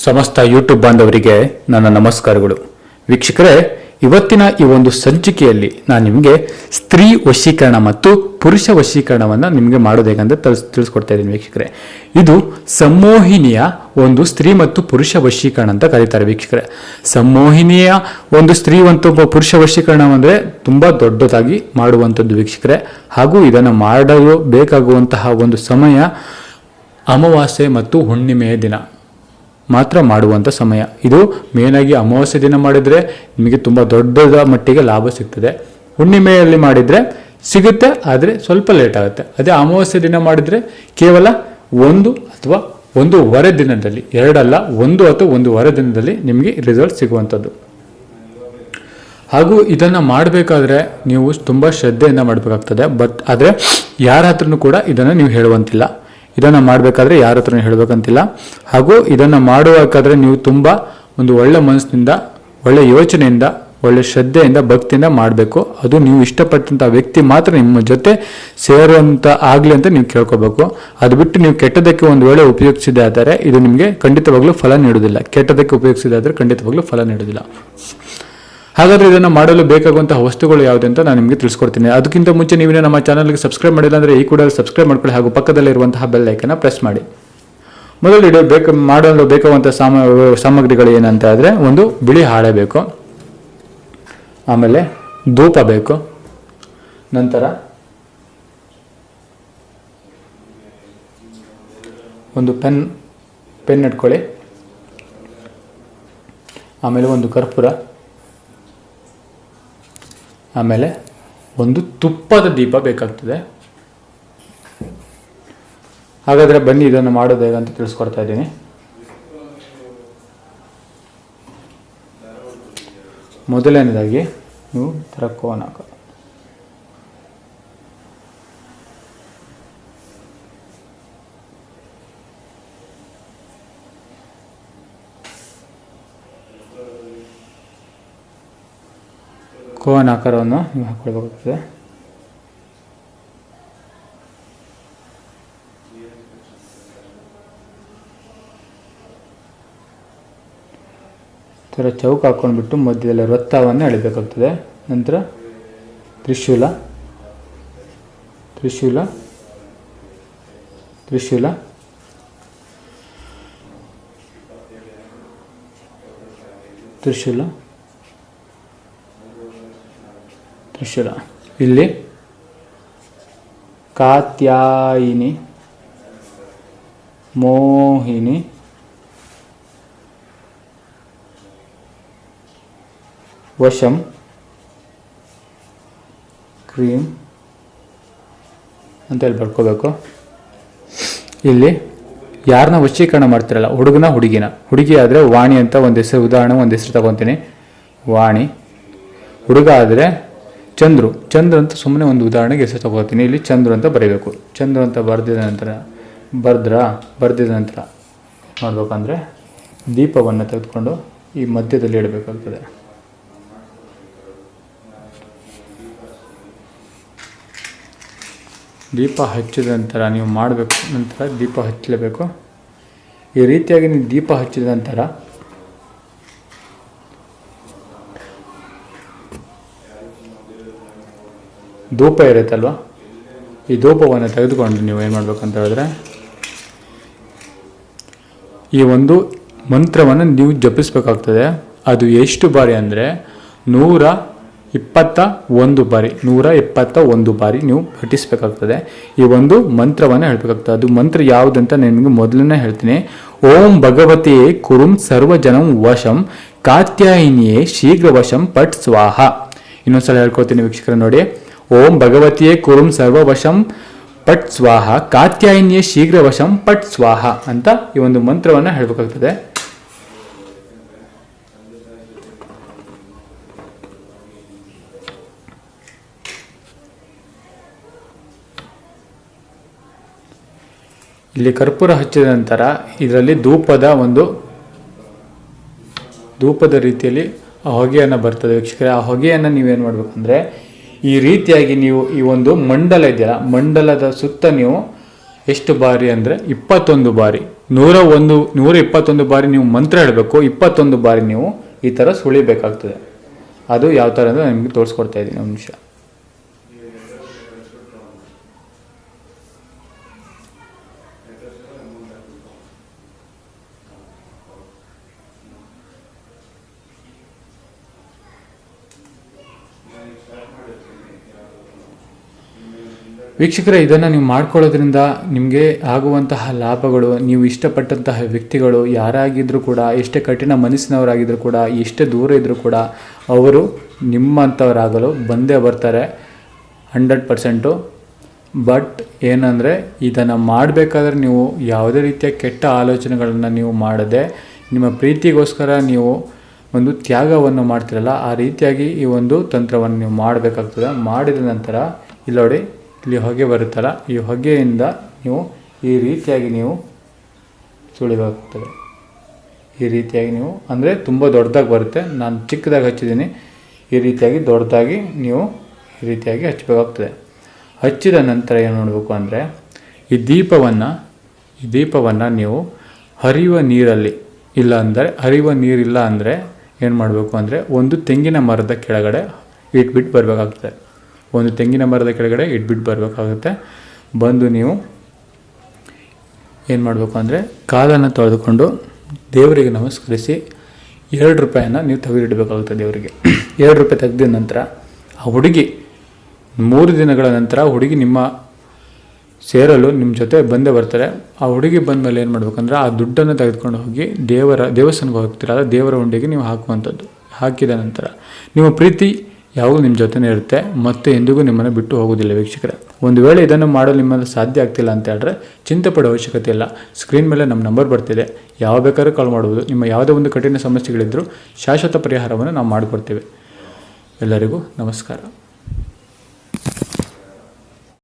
ಸಮಸ್ತ ಯೂಟ್ಯೂಬ್ ಬಾಂಧವರಿಗೆ ನನ್ನ ನಮಸ್ಕಾರಗಳು. ವೀಕ್ಷಕರೇ, ಇವತ್ತಿನ ಈ ಒಂದು ಸಂಚಿಕೆಯಲ್ಲಿ ನಾನು ನಿಮಗೆ ಸ್ತ್ರೀ ವಶೀಕರಣ ಮತ್ತು ಪುರುಷ ವಶೀಕರಣವನ್ನು ನಿಮಗೆ ಮಾಡೋದು ಹೇಗಂತ ತಿಳಿಸ್ಕೊಡ್ತಾ ಇದ್ದೀನಿ. ವೀಕ್ಷಕರೇ, ಇದು ಸಂಮೋಹಿನಿಯ ಒಂದು ಸ್ತ್ರೀ ಮತ್ತು ಪುರುಷ ವಶೀಕರಣ ಅಂತ ಕರೀತಾರೆ. ವೀಕ್ಷಕರೇ, ಸಂಮೋಹಿನಿಯ ಒಂದು ಸ್ತ್ರೀ ಮತ್ತು ಪುರುಷ ವಶೀಕರಣ ಅಂದರೆ ತುಂಬ ದೊಡ್ಡದಾಗಿ ಮಾಡುವಂಥದ್ದು ವೀಕ್ಷಕರೇ. ಹಾಗೂ ಇದನ್ನು ಮಾಡಲು ಬೇಕಾಗುವಂತಹ ಒಂದು ಸಮಯ ಅಮಾವಾಸ್ಯೆ ಮತ್ತು ಹುಣ್ಣಿಮೆಯ ದಿನ ಮಾತ್ರ ಮಾಡುವಂಥ ಸಮಯ. ಇದು ಮೇನಾಗಿ ಅಮಾವಾಸ್ಯೆ ದಿನ ಮಾಡಿದರೆ ನಿಮಗೆ ತುಂಬ ದೊಡ್ಡ ಮಟ್ಟಿಗೆ ಲಾಭ ಸಿಗ್ತದೆ. ಹುಣ್ಣಿಮೆಯಲ್ಲಿ ಮಾಡಿದರೆ ಸಿಗುತ್ತೆ, ಆದರೆ ಸ್ವಲ್ಪ ಲೇಟ್ ಆಗುತ್ತೆ. ಅದೇ ಅಮಾವಾಸ್ಯೆ ದಿನ ಮಾಡಿದರೆ ಕೇವಲ 1 ಅಥವಾ 1.5 ದಿನದಲ್ಲಿ, 2 ಅಲ್ಲ 1 ಅಥವಾ 1.5 ದಿನದಲ್ಲಿ ನಿಮಗೆ ರಿಸಲ್ಟ್ ಸಿಗುವಂಥದ್ದು. ಹಾಗೂ ಇದನ್ನು ಮಾಡಬೇಕಾದ್ರೆ ನೀವು ತುಂಬ ಶ್ರದ್ಧೆಯಿಂದ ಮಾಡಬೇಕಾಗ್ತದೆ. ಆದರೆ ಯಾರ ಹತ್ರನೂ ಕೂಡ ಇದನ್ನು ನೀವು ಹೇಳುವಂತಿಲ್ಲ. ಇದನ್ನು ಮಾಡಬೇಕಾದ್ರೆ ಯಾರ ಹತ್ರನೂ ಹೇಳಬೇಕಂತಿಲ್ಲ. ಹಾಗೂ ಇದನ್ನು ಮಾಡುವಾಗಾದರೆ ನೀವು ತುಂಬ ಒಂದು ಒಳ್ಳೆ ಮನಸ್ಸಿನಿಂದ, ಒಳ್ಳೆ ಯೋಚನೆಯಿಂದ, ಒಳ್ಳೆ ಶ್ರದ್ಧೆಯಿಂದ, ಭಕ್ತಿಯಿಂದ ಮಾಡಬೇಕು. ಅದು ನೀವು ಇಷ್ಟಪಟ್ಟಂಥ ವ್ಯಕ್ತಿ ಮಾತ್ರ ನಿಮ್ಮ ಜೊತೆ ಸೇರುವಂಥ ಆಗಲಿ ಅಂತ ನೀವು ಕೇಳ್ಕೋಬೇಕು. ಅದು ಬಿಟ್ಟು ನೀವು ಕೆಟ್ಟದಕ್ಕೆ ಒಂದು ವೇಳೆ ಉಪಯೋಗಿಸಿದೆ ಆದರೆ ಇದು ನಿಮಗೆ ಖಂಡಿತವಾಗ್ಲೂ ಫಲ ನೀಡುವುದಿಲ್ಲ. ಕೆಟ್ಟದಕ್ಕೆ ಉಪಯೋಗಿಸಿದೆ ಆದರೆ ಖಂಡಿತವಾಗ್ಲೂ ಫಲ ನೀಡುವುದಿಲ್ಲ. ಹಾಗಾದರೆ ಇದನ್ನು ಮಾಡಲು ಬೇಕಾಗುವಂತಹ ವಸ್ತುಗಳು ಯಾವುದು ಅಂತ ನಾನು ನಿಮಗೆ ತಿಳಿಸ್ಕೊಡ್ತೀನಿ. ಅದಕ್ಕಿಂತ ಮುಂಚೆ ನೀವು ನಮ್ಮ ಚಾನಲ್ಗೆ ಸಬ್ಸ್ಕ್ರೈಬ್ ಮಾಡಿಲ್ಲ ಅಂದರೆ ಈ ಕೂಡ ಸಬ್ಸ್ಕ್ರೈಬ್ ಮಾಡ್ಕೊಳ್ಳಿ. ಹಾಗೂ ಪಕ್ಕದಲ್ಲಿರುವಂತಹ ಬೆಲ್ ಐಕನ್ನ ಪ್ರೆಸ್ ಮಾಡಿ. ಮೊದಲು ಮಾಡಲು ಬೇಕಾಗುವಂಥ ಸಾಮಗ್ರಿಗಳು ಏನಂತ ಆದರೆ, ಒಂದು ಬಿಳಿ ಹಾಳೆ ಬೇಕು, ಆಮೇಲೆ ಧೂಪ ಬೇಕು, ನಂತರ ಒಂದು ಪೆನ್ ಇಟ್ಕೊಳ್ಳಿ, ಆಮೇಲೆ ಒಂದು ಕರ್ಪೂರ, ಆಮೇಲೆ ಒಂದು ತುಪ್ಪದ ದೀಪ ಬೇಕಾಗ್ತದೆ. ಹಾಗಾದರೆ ಬನ್ನಿ ಇದನ್ನು ಮಾಡೋದು ಹೇಗಂತ ತಿಳಿಸ್ಕೊಡ್ತಾ ಇದ್ದೀನಿ. ಮೊದಲನೇದಾಗಿ ನೀವು ಕೋನ್ ಹಾಕೋ. ಕೋನ್ ಆಕಾರವನ್ನು ನೀವು ಹಾಕೊಳ್ಬೇಕಾಗ್ತದೆ. ಥರ ಚೌಕ ಹಾಕೊಂಡ್ಬಿಟ್ಟು ಮಧ್ಯದಲ್ಲಿ ವೃತ್ತವನ್ನು ಎಳಿಬೇಕಾಗ್ತದೆ. ನಂತರ ತ್ರಿಶೂಲ, ತ್ರಿಶೂಲ, ತ್ರಿಶೂಲ, ತ್ರಿಶೂಲ, ತ್ರಿಶೂಲ. ಇಲ್ಲಿ ಕಾತ್ಯಾಯಿನಿ, ಮೋಹಿನಿ, ವಶಂ, ಕ್ರೀಮ್ ಅಂತ ಹೇಳಿ ಬರ್ಕೋಬೇಕು. ಇಲ್ಲಿ ಯಾರನ್ನ ವಶೀಕರಣ ಮಾಡ್ತಿರಲ್ಲ, ಹುಡುಗನ ಹುಡುಗಿನ, ಹುಡುಗಿ ಆದರೆ ವಾಣಿ ಅಂತ ಒಂದು ಹೆಸರು, ಉದಾಹರಣೆ ಒಂದು ಹೆಸರು ತಗೊತೀನಿ, ವಾಣಿ. ಹುಡುಗ ಆದರೆ ಚಂದ್ರು, ಚಂದ್ರ ಅಂತ ಸುಮ್ಮನೆ ಒಂದು ಉದಾಹರಣೆಗೆ ಹೆಸರು ತಗೋತೀನಿ. ಇಲ್ಲಿ ಚಂದ್ರು ಅಂತ ಬರೀಬೇಕು. ಚಂದ್ರು ಅಂತ ಬರೆದಿದ ನಂತರ ಬರೆದಿದ ನಂತರ ಮಾಡಬೇಕಂದ್ರೆ ದೀಪವನ್ನು ತೆಗೆದುಕೊಂಡು ಈ ಮಧ್ಯದಲ್ಲಿ ಇಡಬೇಕಾಗ್ತದೆ. ದೀಪ ಹಚ್ಚಿದ ನಂತರ ನೀವು ಮಾಡಬೇಕು. ನಂತರ ದೀಪ ಹಚ್ಚಲೇಬೇಕು. ಈ ರೀತಿಯಾಗಿ ನೀವು ದೀಪ ಹಚ್ಚಿದ ನಂತರ ಧೂಪ ಇರುತ್ತಲ್ವ, ಈ ಧೂಪವನ್ನು ತೆಗೆದುಕೊಂಡು ನೀವು ಏನು ಮಾಡಬೇಕಂತ ಹೇಳಿದ್ರೆ, ಈ ಒಂದು ಮಂತ್ರವನ್ನು ನೀವು ಜಪಿಸಬೇಕಾಗ್ತದೆ. ಅದು ಎಷ್ಟು ಬಾರಿ ಅಂದರೆ 121 ಬಾರಿ, 121 ಬಾರಿ ನೀವು ಪಠಿಸಬೇಕಾಗ್ತದೆ. ಈ ಒಂದು ಮಂತ್ರವನ್ನು ಹೇಳಬೇಕಾಗ್ತದೆ. ಅದು ಮಂತ್ರ ಯಾವುದಂತ ನಾನು ನಿಮಗೆ ಮೊದಲನೇ ಹೇಳ್ತೀನಿ. ಓಂ ಭಗವತಿಯೇ ಕುರುಂ ಸರ್ವಜನಂ ವಶಂ ಕಾತ್ಯಾಯಿನಿಯೇ ಶೀಘ್ರ ವಶಂ ಪಟ್ ಸ್ವಾಹ. ಇನ್ನೊಂದ್ಸಲ ಹೇಳ್ಕೊಳ್ತೀನಿ ವೀಕ್ಷಕರ ನೋಡಿ. ಓಂ ಭಗವತಿಯೇ ಕುರುಂ ಸರ್ವವಶಂ ಪಟ್ ಸ್ವಾಹ ಕಾತ್ಯಾಯಿನಿಯೇ ಶೀಘ್ರ ವಶಂ ಪಟ್ ಸ್ವಾಹ ಅಂತ ಈ ಒಂದು ಮಂತ್ರವನ್ನು ಹೇಳಬೇಕಾಗ್ತದೆ. ಇಲ್ಲಿ ಕರ್ಪೂರ ಹಚ್ಚಿದ ನಂತರ ಇದರಲ್ಲಿ ಧೂಪದ ರೀತಿಯಲ್ಲಿ ಆ ಹೊಗೆಯನ್ನು ಬರ್ತದೆ ವೀಕ್ಷಕರೇ. ಆ ಹೊಗೆಯನ್ನು ನೀವೇನು ಮಾಡಬೇಕಂದ್ರೆ, ಈ ರೀತಿಯಾಗಿ ನೀವು ಈ ಒಂದು ಮಂಡಲ ಇದೆಯಲ್ಲ, ಮಂಡಲದ ಸುತ್ತ ನೀವು ಎಷ್ಟು ಬಾರಿ ಅಂದರೆ 21 ಬಾರಿ, 121 ಬಾರಿ ನೀವು ಮಂತ್ರ ಹೇಳಬೇಕು, 21 ಬಾರಿ ನೀವು ಈ ಥರ ಸುಳಿಬೇಕಾಗ್ತದೆ. ಅದು ಯಾವ ಥರ ಅಂದರೆ ನಿಮಗೆ ತೋರಿಸ್ಕೊಡ್ತಾ ಇದ್ದೀನಿ ಒಂದು ನಿಮಿಷ. ವೀಕ್ಷಕರೇ, ಇದನ್ನು ನೀವು ಮಾಡ್ಕೊಳ್ಳೋದ್ರಿಂದ ನಿಮಗೆ ಆಗುವಂತಹ ಲಾಭಗಳು, ನೀವು ಇಷ್ಟಪಟ್ಟಂತಹ ವ್ಯಕ್ತಿಗಳು ಯಾರಾಗಿದ್ದರೂ ಕೂಡ, ಎಷ್ಟೇ ಕಠಿಣ ಮನಸ್ಸಿನವರಾಗಿದ್ದರೂ ಕೂಡ, ಎಷ್ಟೇ ದೂರ ಇದ್ದರೂ ಕೂಡ ಅವರು ನಿಮ್ಮಂಥವರಾಗಲು ಬಂದೇ ಬರ್ತಾರೆ 100%. ಬಟ್ ಏನಂದರೆ ಇದನ್ನು ಮಾಡಬೇಕಾದ್ರೆ ನೀವು ಯಾವುದೇ ರೀತಿಯ ಕೆಟ್ಟ ಆಲೋಚನೆಗಳನ್ನು ನೀವು ಮಾಡದೆ, ನಿಮ್ಮ ಪ್ರೀತಿಗೋಸ್ಕರ ನೀವು ಒಂದು ತ್ಯಾಗವನ್ನು ಮಾಡ್ತಿರಲ್ಲ, ಆ ರೀತಿಯಾಗಿ ಈ ಒಂದು ತಂತ್ರವನ್ನು ನೀವು ಮಾಡಬೇಕಾಗ್ತದೆ. ಮಾಡಿದ ನಂತರ ಇಲ್ಲಿ ನೋಡಿ, ಇಲ್ಲಿ ಹೊಗೆ ಬರುತ್ತಲ್ಲ, ಈ ಹೊಗೆಯಿಂದ ನೀವು ಈ ರೀತಿಯಾಗಿ ನೀವು ಸುಳಿಬೇಕಾಗ್ತದೆ. ಈ ರೀತಿಯಾಗಿ ನೀವು ಅಂದರೆ ತುಂಬ ದೊಡ್ಡದಾಗಿ ಬರುತ್ತೆ, ನಾನು ಚಿಕ್ಕದಾಗಿ ಹಚ್ಚಿದ್ದೀನಿ. ಈ ರೀತಿಯಾಗಿ ದೊಡ್ಡದಾಗಿ ನೀವು ಈ ರೀತಿಯಾಗಿ ಹಚ್ಚಬೇಕಾಗ್ತದೆ. ಹಚ್ಚಿದ ನಂತರ ಏನು ಮಾಡಬೇಕು ಅಂದರೆ ಈ ದೀಪವನ್ನು ನೀವು ಹರಿಯುವ ನೀರಲ್ಲಿ, ಇಲ್ಲ ಅಂದರೆ ಹರಿಯುವ ನೀರಿಲ್ಲ ಅಂದರೆ ಏನು ಮಾಡಬೇಕು ಅಂದರೆ ಒಂದು ತೆಂಗಿನ ಮರದ ಕೆಳಗಡೆ ಇಟ್ಬಿಟ್ಟು ಬರಬೇಕಾಗ್ತದೆ. ಒಂದು ತೆಂಗಿನ ಮರದ ಕೆಳಗಡೆ ಇಟ್ಬಿಟ್ಟು ಬರಬೇಕಾಗುತ್ತೆ. ಬಂದು ನೀವು ಏನು ಮಾಡಬೇಕು ಅಂದರೆ ಕಾಲನ್ನು ತೊಳೆದುಕೊಂಡು ದೇವರಿಗೆ ನಮಸ್ಕರಿಸಿ 2 ರೂಪಾಯಿನ ನೀವು ತೆಗೆದಿಡಬೇಕಾಗುತ್ತೆ ದೇವರಿಗೆ. 2 ರೂಪಾಯಿ ತೆಗೆದ ನಂತರ ಆ ಹುಡುಗಿ 3 ದಿನಗಳ ನಂತರ ಹುಡುಗಿ ನಿಮ್ಮ ಸೇರಲು ನಿಮ್ಮ ಜೊತೆ ಬಂದೇ ಬರ್ತಾರೆ. ಆ ಹುಡುಗಿ ಬಂದಮೇಲೆ ಏನು ಮಾಡಬೇಕಂದ್ರೆ ಆ ದುಡ್ಡನ್ನು ತೆಗೆದುಕೊಂಡು ಹೋಗಿ ದೇವಸ್ಥಾನಕ್ಕೆ ಹೋಗ್ತೀರಲ್ಲ, ದೇವರ ಹುಂಡಿಗೆ ನೀವು ಹಾಕುವಂಥದ್ದು. ಹಾಕಿದ ನಂತರ ನಿಮ್ಮ ಪ್ರೀತಿ ಯಾವಾಗಲೂ ನಿಮ್ಮ ಜೊತೆನೇ ಇರುತ್ತೆ, ಮತ್ತೆ ಎಂದಿಗೂ ನಿಮ್ಮನ್ನು ಬಿಟ್ಟು ಹೋಗೋದಿಲ್ಲ. ವೀಕ್ಷಕರೇ, ಒಂದು ವೇಳೆ ಇದನ್ನು ಮಾಡಲು ನಿಮ್ಮಲ್ಲಿ ಸಾಧ್ಯ ಆಗ್ತಿಲ್ಲ ಅಂತ ಹೇಳಿದ್ರೆ ಚಿಂತೆ ಪಡೋ ಅವಶ್ಯಕತೆ ಇಲ್ಲ. ಸ್ಕ್ರೀನ್ ಮೇಲೆ ನಮ್ಮ ನಂಬರ್ ಬರ್ತಿದೆ, ಯಾವ ಬೇಕಾದ್ರೂ ಕಾಲ್ ಮಾಡ್ಬೋದು. ನಿಮ್ಮ ಯಾವುದೇ ಒಂದು ಕಠಿಣ ಸಮಸ್ಯೆಗಳಿದ್ದರೂ ಶಾಶ್ವತ ಪರಿಹಾರವನ್ನು ನಾವು ಮಾಡಿಕೊಡ್ತೇವೆ. ಎಲ್ಲರಿಗೂ ನಮಸ್ಕಾರ.